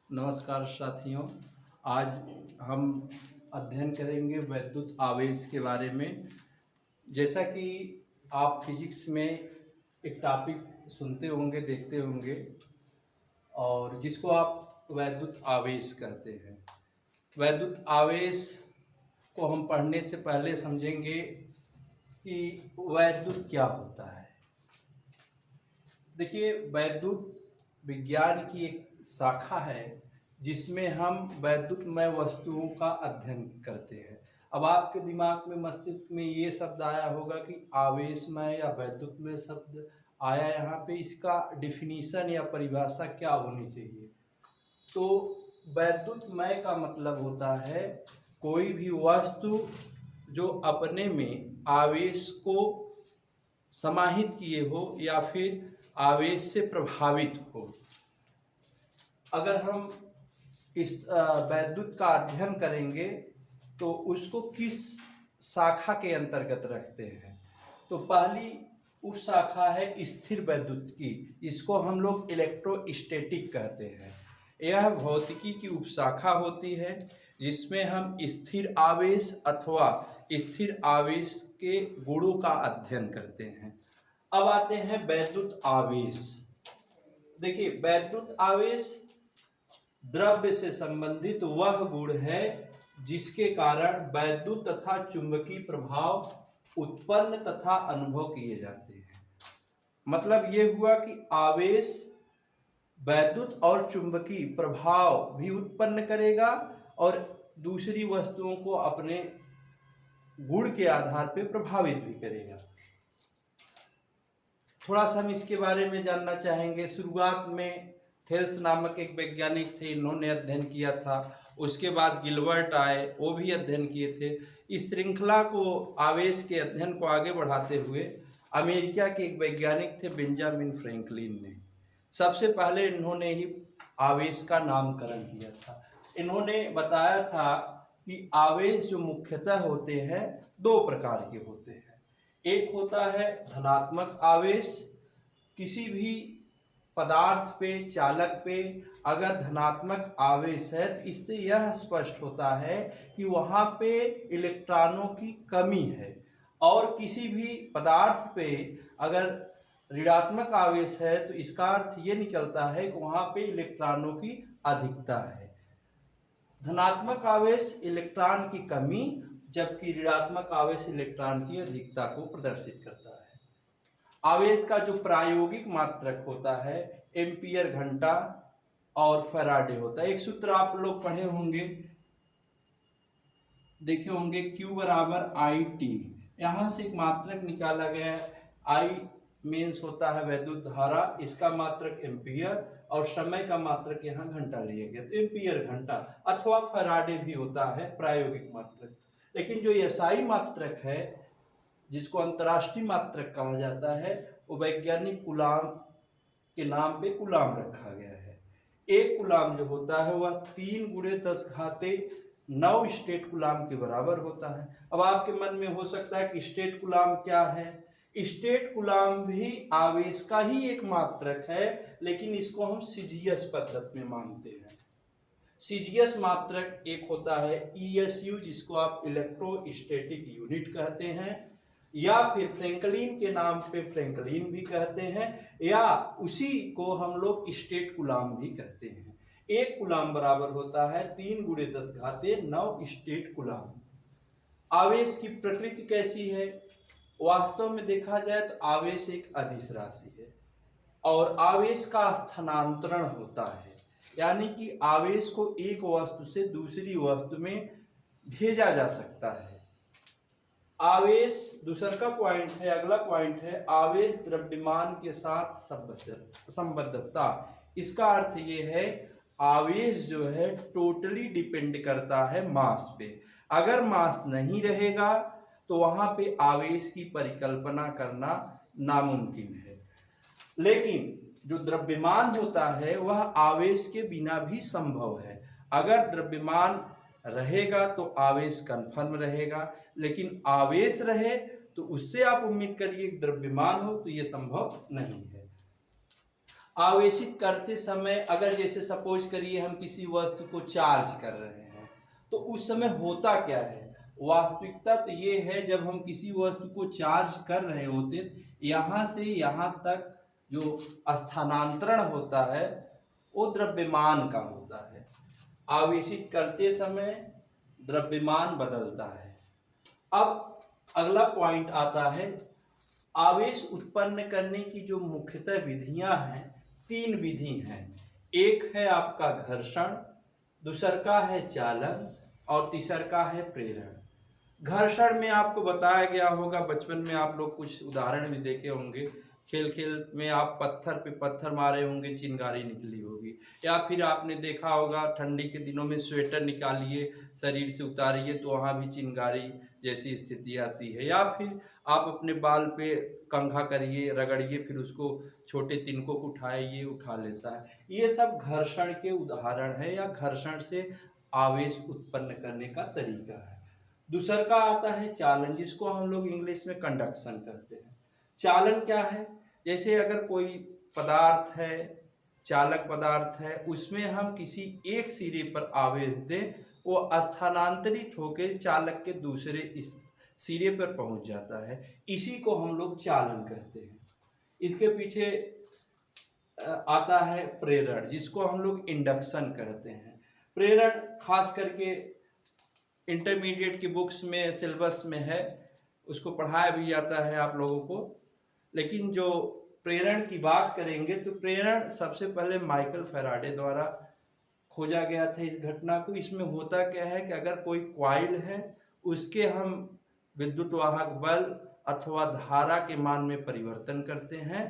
नमस्कार साथियों। आज हम अध्ययन करेंगे वैद्युत आवेश के बारे में। जैसा कि आप फिजिक्स में एक टॉपिक सुनते होंगे, देखते होंगे, और जिसको आप वैद्युत आवेश कहते हैं। वैद्युत आवेश को हम पढ़ने से पहले समझेंगे कि वैद्युत क्या होता है। देखिए, वैद्युत विज्ञान की एक शाखा है जिसमें हम वैद्युतमय वस्तुओं का अध्ययन करते हैं। अब आपके दिमाग में, मस्तिष्क में ये शब्द आया होगा कि आवेशमय या वैद्युतमय शब्द आया यहाँ पे, इसका डिफिनीशन या परिभाषा क्या होनी चाहिए। तो वैद्युतमय का मतलब होता है कोई भी वस्तु जो अपने में आवेश को समाहित किए हो या फिर आवेश से प्रभावित हो। अगर हम इस वैद्युत का अध्ययन करेंगे तो उसको किस शाखा के अंतर्गत रखते हैं, तो पहली उपशाखा है स्थिर वैद्युत की। इसको हम लोग इलेक्ट्रोस्टैटिक कहते हैं। यह भौतिकी की उपशाखा होती है जिसमें हम स्थिर आवेश अथवा स्थिर आवेश के गुणों का अध्ययन करते हैं। अब आते हैं वैद्युत आवेश। देखिए, वैद्युत आवेश द्रव्य से संबंधित वह गुण है जिसके कारण वैद्युत तथा चुंबकीय प्रभाव उत्पन्न तथा अनुभव किए जाते हैं। मतलब ये हुआ कि आवेश वैद्युत और चुंबकीय प्रभाव भी उत्पन्न करेगा और दूसरी वस्तुओं को अपने गुण के आधार पर प्रभावित भी करेगा। थोड़ा सा हम इसके बारे में जानना चाहेंगे। शुरुआत में थेल्स नामक एक वैज्ञानिक थे, इन्होंने अध्ययन किया था। उसके बाद गिलबर्ट आए, वो भी अध्ययन किए थे। इस श्रृंखला को, आवेश के अध्ययन को आगे बढ़ाते हुए अमेरिका के एक वैज्ञानिक थे, बेंजामिन फ्रैंकलिन ने सबसे पहले इन्होंने ही आवेश का नामकरण किया था। इन्होंने बताया था कि आवेश जो मुख्यतः होते हैं दो प्रकार के होते हैं। एक होता है धनात्मक आवेश। किसी भी पदार्थ पे, चालक पे अगर धनात्मक आवेश है तो इससे यह स्पष्ट होता है कि वहाँ पे इलेक्ट्रॉनों की कमी है, और किसी भी पदार्थ पे अगर ऋणात्मक आवेश है तो इसका अर्थ ये निकलता है कि वहाँ पे इलेक्ट्रॉनों की अधिकता है। धनात्मक आवेश इलेक्ट्रॉन की कमी, जबकि ऋणात्मक आवेश इलेक्ट्रॉन की अधिकता को प्रदर्शित करता है। आवेश का जो प्रायोगिक मात्रक होता है एम्पियर घंटा और फैराडे होता है। एक सूत्र आप लोग पढ़े होंगे, देखे होंगे, Q बराबर IT। यहाँ से एक मात्रक निकाला गया है। I मीन्स होता है वैद्युत धारा, इसका मात्रक एम्पियर, और समय का मात्रक यहाँ घंटा लिया गया, तो एम्पियर घंटा अथवा फैराडे भी होता है प्रायोगिक मात्रक। लेकिन जो SI मात्रक है, जिसको अंतर्राष्ट्रीय मात्रक कहा जाता है, वो वैज्ञानिक कूलाम के नाम पे कूलाम रखा गया है। एक कूलाम जो होता है वह 3 × 10⁹ स्टेट कूलाम के बराबर होता है। अब आपके मन में हो सकता है कि स्टेट कूलाम क्या है। स्टेट कूलाम भी आवेश का ही एक मात्रक है, लेकिन इसको हम सीजीएस पद्धति में मानते हैं। सीजीएस मात्रक एक होता है ESU, जिसको आप इलेक्ट्रोस्टैटिक यूनिट कहते हैं, या फिर फ्रैंकलिन के नाम पे फ्रैंकलिन भी कहते हैं, या उसी को हम लोग स्टेट कूलाम भी कहते हैं। एक कूलाम बराबर होता है 3 × 10⁹ स्टेट कूलाम। आवेश की प्रकृति कैसी है? वास्तव में देखा जाए तो आवेश एक अदिश राशि है और आवेश का स्थानांतरण होता है, यानी कि आवेश को एक वस्तु से दूसरी वस्तु में भेजा जा सकता है। आवेश, दूसरा का पॉइंट है, अगला पॉइंट है आवेश द्रव्यमान के साथ संबद्धता। इसका अर्थ ये है आवेश जो है टोटली डिपेंड करता है मास पे। अगर मास नहीं रहेगा तो वहाँ पे आवेश की परिकल्पना करना नामुमकिन है। लेकिन जो द्रव्यमान होता है वह आवेश के बिना भी संभव है। अगर द्रव्यमान रहेगा तो आवेश कन्फर्म रहेगा, लेकिन आवेश रहे तो उससे आप उम्मीद करिए द्रव्यमान हो, तो ये संभव नहीं है। आवेशित करते समय अगर जैसे सपोज करिए हम किसी वस्तु को चार्ज कर रहे हैं तो उस समय होता क्या है, वास्तविकता तो ये है जब हम किसी वस्तु को चार्ज कर रहे होते यहाँ से यहाँ तक जो स्थानांतरण होता है वो द्रव्यमान का होता है। आवेशित करते समय द्रव्यमान बदलता है। अब अगला पॉइंट आता है, आवेश उत्पन्न करने की जो मुख्यतः विधियां हैं, 3 विधि हैं। एक है आपका घर्षण, दूसर का है चालन और तीसर का है प्रेरण। घर्षण में आपको बताया गया होगा, बचपन में आप लोग कुछ उदाहरण भी देखे होंगे, खेल खेल में आप पत्थर पे पत्थर मारे होंगे, चिंगारी निकली होगी। या फिर आपने देखा होगा ठंडी के दिनों में स्वेटर निकालिए, शरीर से उतारिए तो वहाँ भी चिंगारी जैसी स्थिति आती है। या फिर आप अपने बाल पे कंघा करिए, रगड़िए, फिर उसको छोटे तिनकों को उठाइए, उठा लेता है। ये सब घर्षण के उदाहरण है या घर्षण से आवेश उत्पन्न करने का तरीका है। दूसर का आता है चालन, जिसको हम लोग इंग्लिश में कंडक्शन कहते हैं। चालन क्या है, जैसे अगर कोई पदार्थ है, चालक पदार्थ है, उसमें हम किसी एक सिरे पर आवेश दें, वो स्थानांतरित होकर चालक के दूसरे इस सिरे पर पहुंच जाता है। इसी को हम लोग चालन कहते हैं। इसके पीछे आता है प्रेरण, जिसको हम लोग इंडक्शन कहते हैं। प्रेरण खास करके इंटरमीडिएट की बुक्स में, सिलेबस में है, उसको पढ़ाया भी जाता है आप लोगों को। लेकिन जो प्रेरण की बात करेंगे तो प्रेरण सबसे पहले माइकल फैराडे द्वारा खोजा गया था इस घटना को। इसमें होता क्या है कि अगर कोई कॉइल है, उसके हम विद्युत वाहक बल अथवा धारा के मान में परिवर्तन करते हैं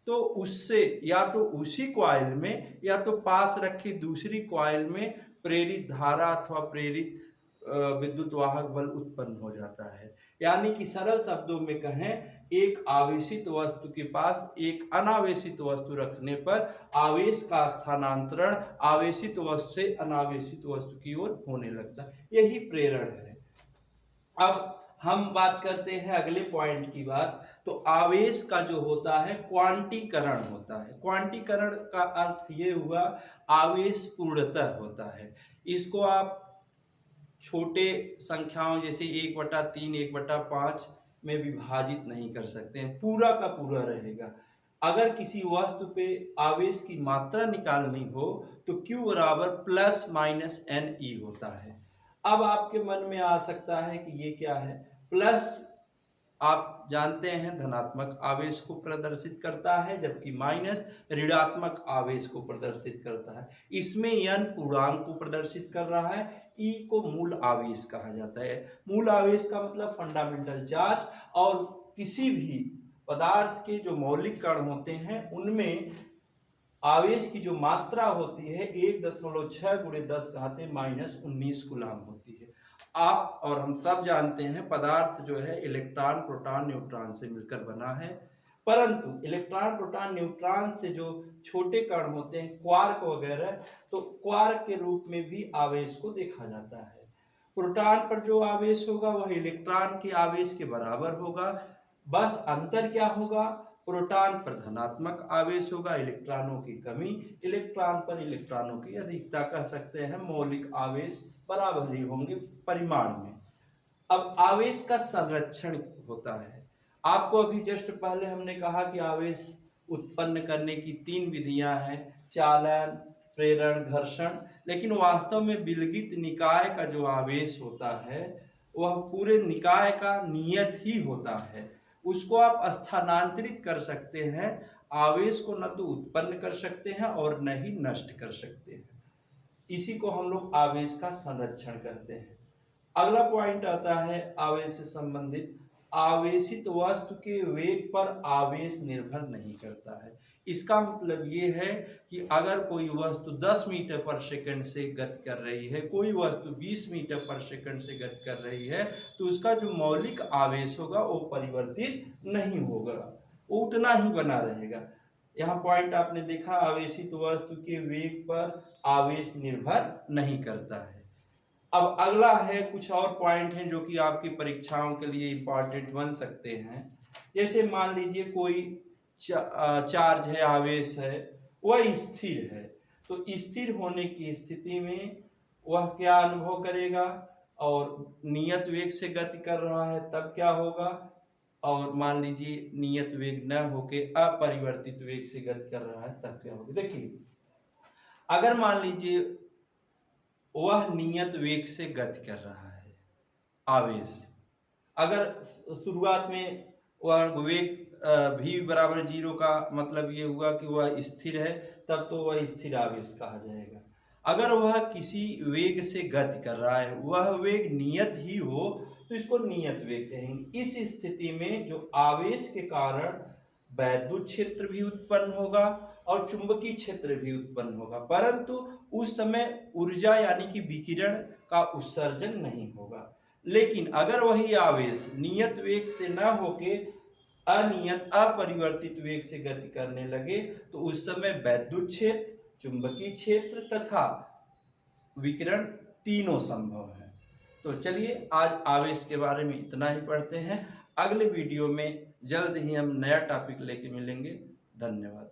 तो उससे या तो उसी कॉइल में या तो पास रखी दूसरी कॉइल में प्रेरित धारा अथवा प्रेरित विद्युत वाहक बल उत्पन्न हो जाता है। यानी कि सरल शब्दों में कहें, एक आवेशित वस्तु के पास एक अनावेशित वस्तु रखने पर आवेश का स्थानांतरण आवेशित वस्तु से अनावेशित वस्तु की ओर होने लगता है। यही प्रेरण है। अब हम बात करते हैं अगले पॉइंट की बात। तो आवेश का जो होता है क्वांटीकरण होता है। क्वांटीकरण का अर्थ ये हुआ आवेश पूर्णतः होता है। इसको आप छोटे संख्याओं जैसे 1/3, 1/5 में विभाजित नहीं कर सकते हैं, पूरा का पूरा रहेगा। अगर किसी वस्तु पे आवेश की मात्रा निकालनी हो तो Q बराबर प्लस माइनस NE होता है। अब आपके मन में आ सकता है कि ये क्या है। प्लस आप जानते हैं धनात्मक आवेश को प्रदर्शित करता है, जबकि माइनस ऋणात्मक आवेश को प्रदर्शित करता है। इसमें N पूर्णांक को प्रदर्शित कर रहा है, E को मूल आवेश कहा जाता है। मूल आवेश का मतलब फंडामेंटल चार्ज। और किसी भी पदार्थ के जो मौलिक कण होते हैं उनमें आवेश की जो मात्रा होती है 1.6 × 10⁻⁻19 कूलाम होती है। आप और हम सब जानते हैं पदार्थ जो है इलेक्ट्रॉन, प्रोटॉन, न्यूट्रॉन से मिलकर बना है। परंतु इलेक्ट्रॉन, प्रोटॉन, न्यूट्रॉन से जो छोटे कण होते हैं, क्वार्क वगैरह, तो क्वार्क के रूप में भी आवेश को देखा जाता है। प्रोटॉन पर जो आवेश होगा वह इलेक्ट्रॉन के आवेश के बराबर होगा। बस अंतर क्या होगा, प्रोटॉन पर धनात्मक आवेश होगा, इलेक्ट्रॉनों की कमी, इलेक्ट्रॉन पर इलेक्ट्रॉनों की अधिकता। कह सकते हैं मौलिक आवेश बराबर ही होंगे परिमाण में। अब आवेश का संरक्षण होता है। आपको अभी जस्ट पहले हमने कहा कि आवेश उत्पन्न करने की 3 विधियां हैं, चालन, प्रेरण, घर्षण। लेकिन वास्तव में विलगित निकाय का जो आवेश होता है वह पूरे निकाय का नियत ही होता है। उसको आप स्थानांतरित कर सकते हैं। आवेश को न तो उत्पन्न कर सकते हैं और न ही नष्ट कर सकते हैं। इसी को हम लोग आवेश का संरक्षण कहते हैं। अगला पॉइंट आता है आवेश से संबंधित, आवेशित वस्तु के वेग पर आवेश निर्भर नहीं करता है। इसका मतलब ये है कि अगर कोई वस्तु 10 मीटर पर सेकंड से गति कर रही है, कोई वस्तु 20 मीटर पर सेकंड से गति कर रही है, तो उसका जो मौलिक आवेश होगा वो परिवर्तित नहीं होगा, वो उतना ही बना रहेगा। यहाँ पॉइंट आपने देखा, आवेशित वस्तु के वेग पर आवेश निर्भर नहीं करता है। अब अगला है, कुछ और पॉइंट हैं जो कि आपकी परीक्षाओं के लिए इम्पॉर्टेंट बन सकते हैं। जैसे मान लीजिए कोई चार्ज है, आवेश है, वह स्थिर है। तो स्थिर होने की स्थिति में वह क्या अनुभव करेगा, और नियत वेग से गति कर रहा है तब क्या होगा, और मान लीजिए नियत वेग न होके अपरिवर्तित वेग से गति कर रहा है तब क्या होगा। देखिए अगर मान लीजिए वह नियत वेग से गति कर रहा है, आवेश अगर शुरुआत में वह वेग v बराबर 0 का मतलब ये हुआ कि वह स्थिर है, तब तो वह स्थिर आवेश कहा जाएगा। अगर वह किसी वेग से गति कर रहा है, वह वेग नियत ही हो, तो इसको नियत वेग कहेंगे। इस स्थिति में जो आवेश के कारण वैद्युत क्षेत्र भी उत्पन्न होगा और चुंबकीय क्षेत्र भी उत्पन्न होगा, परंतु उस समय ऊर्जा यानी कि विकिरण का उत्सर्जन नहीं होगा। लेकिन अगर वही आवेश नियत वेग से न होके अनियत अपरिवर्तित वेग से गति करने लगे, तो उस समय वैद्युत क्षेत्र, चुंबकीय क्षेत्र तथा विकिरण तीनों संभव है। तो चलिए आज आवेश के बारे में इतना ही पढ़ते हैं। अगले वीडियो में जल्द ही हम नया टॉपिक लेके मिलेंगे। धन्यवाद।